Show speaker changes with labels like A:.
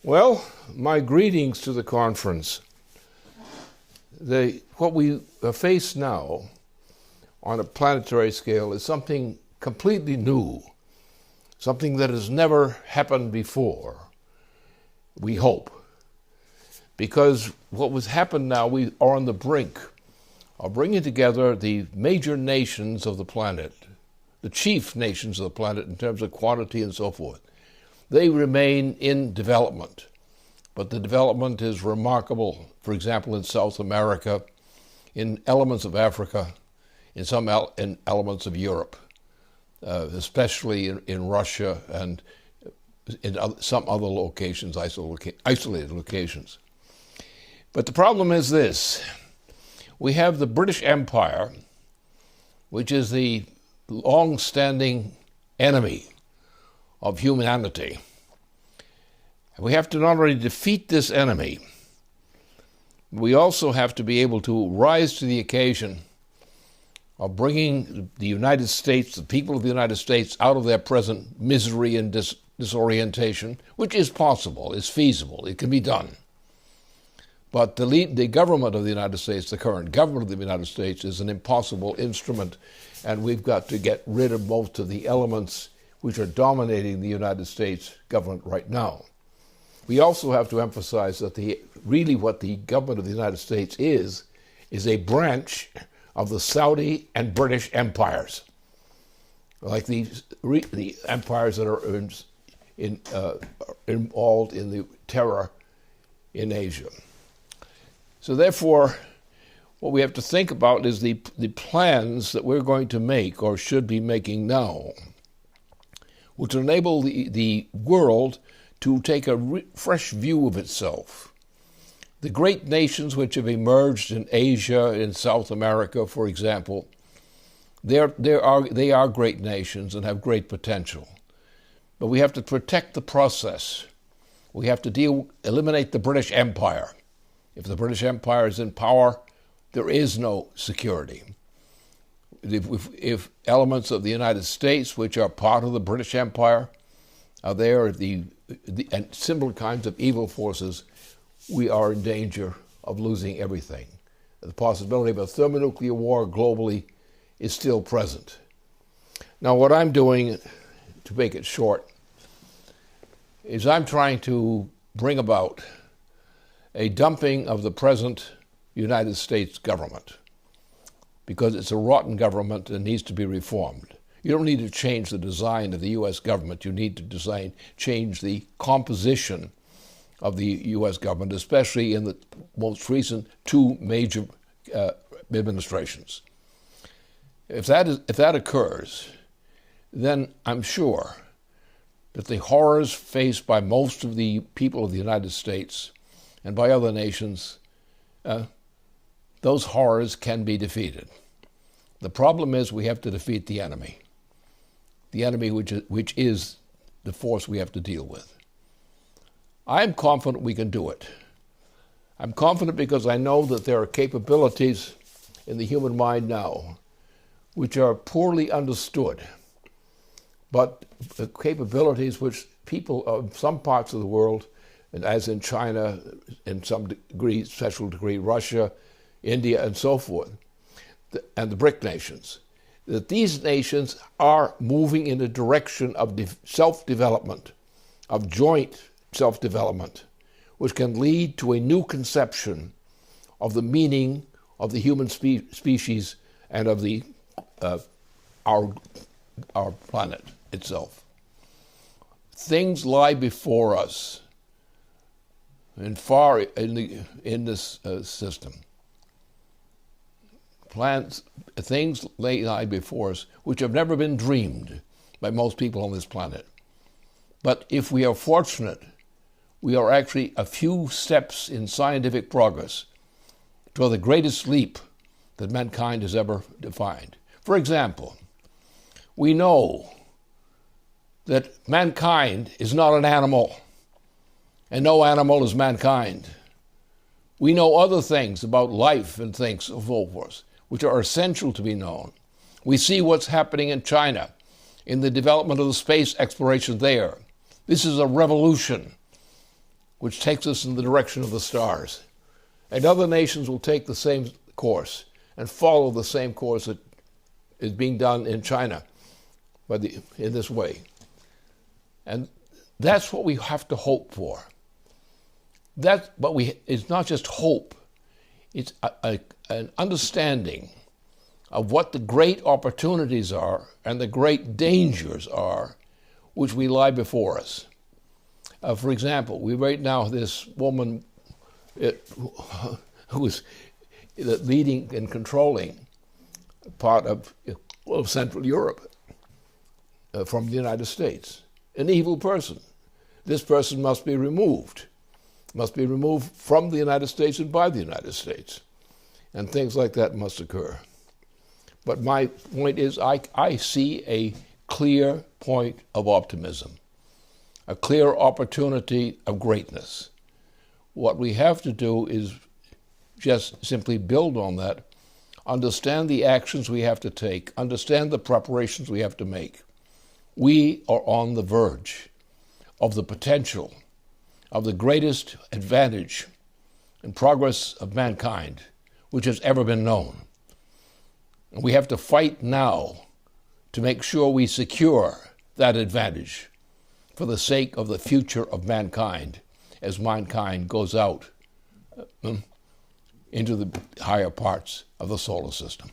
A: Well, my greetings to the conference. What we face now on a planetary scale is something completely new, something that has never happened before, we hope. Because what has happened now, we are on the brink of bringing together the major nations of the planet, the chief nations of the planet in terms of quantity and so forth. They remain in development, but the development is remarkable, for example, in South America, in elements of Africa, in some elements of Europe, especially in Russia and in some other locations, isolated locations. But the problem is this. We have the British Empire, which is the long-standing enemy of humanity. We have to not only defeat this enemy, we also have to be able to rise to the occasion of bringing the United States, the people of the United States, out of their present misery and disorientation, which is possible, is feasible, it can be done. But the government of the United States, the current government of the United States, is an impossible instrument, and we've got to get rid of most of the elements which are dominating the United States government right now. We also have to emphasize that really what the government of the United States is a branch of the Saudi and British empires, like the empires that are involved in the terror in Asia. So therefore, what we have to think about is the plans that we're going to make or should be making now, which enable the world to take a fresh view of itself. The great nations which have emerged in Asia, in South America, for example, they are great nations and have great potential. But we have to protect the process. We have to eliminate the British Empire. If the British Empire is in power, there is no security. If elements of the United States, which are part of the British Empire, are there, and similar kinds of evil forces, we are in danger of losing everything. The possibility of a thermonuclear war globally is still present. Now, what I'm doing, to make it short, is I'm trying to bring about a dumping of the present United States government, because it's a rotten government and needs to be reformed. You don't need to change the design of the U.S. government. You need to change the composition of the U.S. government, especially in the most recent two major administrations. If that occurs, then I'm sure that the horrors faced by most of the people of the United States and by other nations, those horrors can be defeated. The problem is we have to defeat the enemy which is the force we have to deal with. I'm confident we can do it. I'm confident because I know that there are capabilities in the human mind now which are poorly understood, but the capabilities which people of some parts of the world, and as in China, in some degree, special degree, Russia, India, and so forth, and the BRIC nations, that these nations are moving in a direction of self-development, of joint self-development, which can lead to a new conception of the meaning of the human species and of our planet itself. Things lie before us in this system. Things lie before us which have never been dreamed by most people on this planet. But if we are fortunate, we are actually a few steps in scientific progress toward the greatest leap that mankind has ever defined. For example, we know that mankind is not an animal, and no animal is mankind. We know other things about life and things of so forth, which are essential to be known. We see what's happening in China, in the development of the space exploration there. This is a revolution. which takes us in the direction of the stars. And other nations will take the same course and follow the same course that is being done in China in this way. And that's what we have to hope for. It's not just hope, it's an understanding of what the great opportunities are and the great dangers are which we lie before us. For example, we right now this woman who is leading and controlling part of Central Europe from the United States, an evil person. This person must be removed from the United States and by the United States. And things like that must occur. But my point is, I see a clear point of optimism, a clear opportunity of greatness. What we have to do is just simply build on that, understand the actions we have to take, understand the preparations we have to make. We are on the verge of the potential of the greatest advantage and progress of mankind which has ever been known. And we have to fight now to make sure we secure that advantage for the sake of the future of mankind as mankind goes out into the higher parts of the solar system.